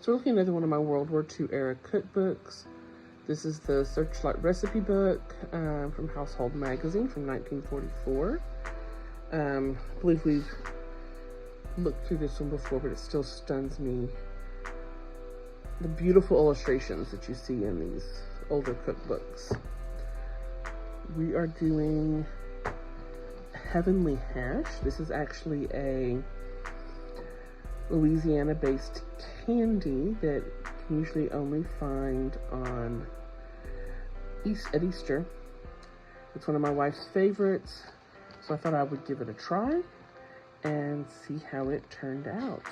So looking at another one of my World War II era cookbooks. This is the Searchlight Recipe Book from Household Magazine from 1944. I believe we've looked through this one before, but it still stuns me. The beautiful illustrations that you see in these older cookbooks. We are doing Heavenly Hash. This is actually a Louisiana-based candy that you can usually only find on at Easter. It's one of my wife's favorites, so I thought I would give it a try and see how it turned out.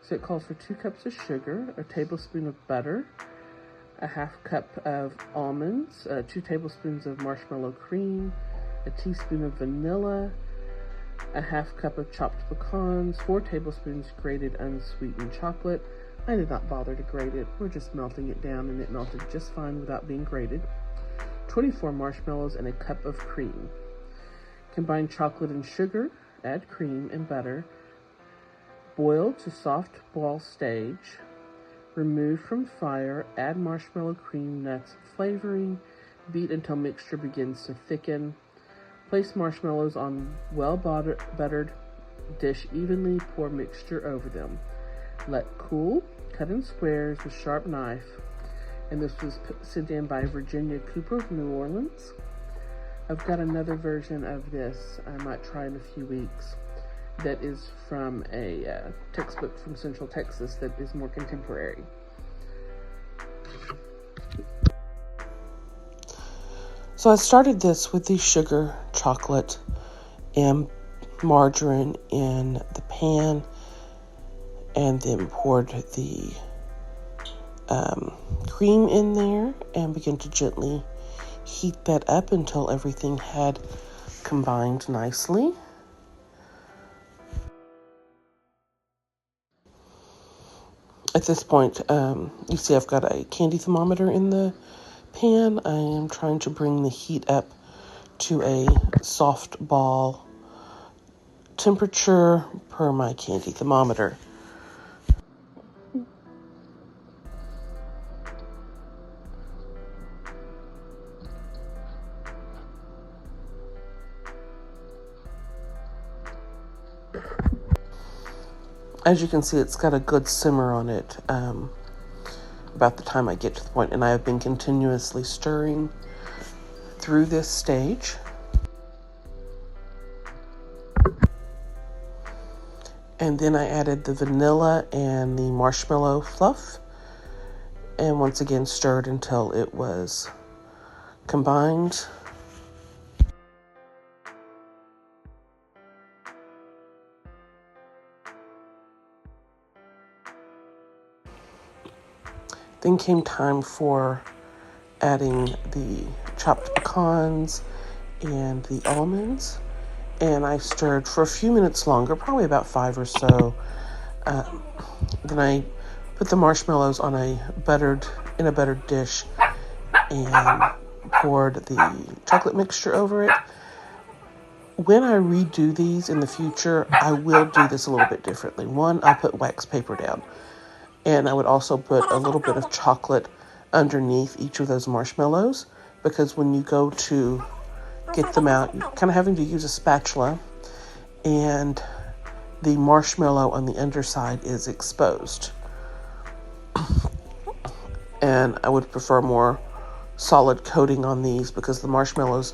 So it calls for 2 cups of sugar, a tablespoon of butter, a half cup of almonds, 2 tablespoons of marshmallow cream, a teaspoon of vanilla, a half cup of chopped pecans, 4 tablespoons grated unsweetened chocolate. I did not bother to grate it. We're just melting it down, and it melted just fine without being grated. 24 marshmallows and a cup of cream. Combine chocolate and sugar, add cream and butter. Boil to soft ball stage. Remove from fire, add marshmallow cream, nuts, flavoring. Beat until mixture begins to thicken. Place marshmallows on well-buttered dish evenly. Pour mixture over them. Let cool. Cut in squares with sharp knife. And this was sent in by Virginia Cooper of New Orleans. I've got another version of this I might try in a few weeks that is from a textbook from Central Texas that is more contemporary. So I started this with the sugar, chocolate, and margarine in the pan, and then poured the cream in there and began to gently heat that up until everything had combined nicely. At this point, you see I've got a candy thermometer in the pan. I am trying to bring the heat up to a soft ball temperature per my candy thermometer. As you can see, it's got a good simmer on it about the time I get to the point, and I have been continuously stirring through this stage. And then I added the vanilla and the marshmallow fluff, and once again stirred until it was combined. Then came time for adding the chopped pecans and the almonds, and I stirred for a few minutes longer, probably about 5 or so. Then I put the marshmallows on a buttered dish and poured the chocolate mixture over it. When I redo these in the future, I will do this a little bit differently. One, I'll put wax paper down. And I would also put a little bit of chocolate underneath each of those marshmallows, because when you go to get them out, you're kind of having to use a spatula, and the marshmallow on the underside is exposed. And I would prefer more solid coating on these because the marshmallows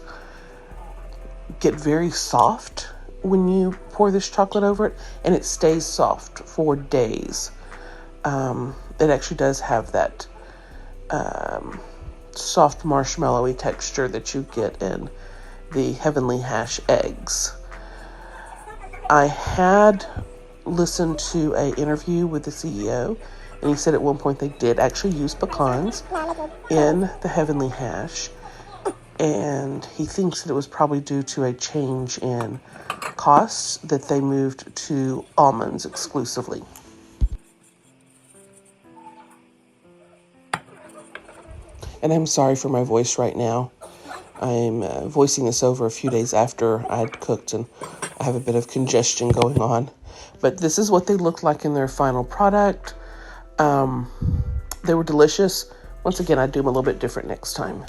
get very soft when you pour this chocolate over it, and it stays soft for days. It actually does have that soft marshmallowy texture that you get in the Heavenly Hash eggs. I had listened to an interview with the CEO, and he said at one point they did actually use pecans in the Heavenly Hash, and he thinks that it was probably due to a change in costs that they moved to almonds exclusively. And I'm sorry for my voice right now. I'm voicing this over a few days after I'd cooked, and I have a bit of congestion going on. But this is what they look like in their final product. They were delicious. Once again, I do them a little bit different next time.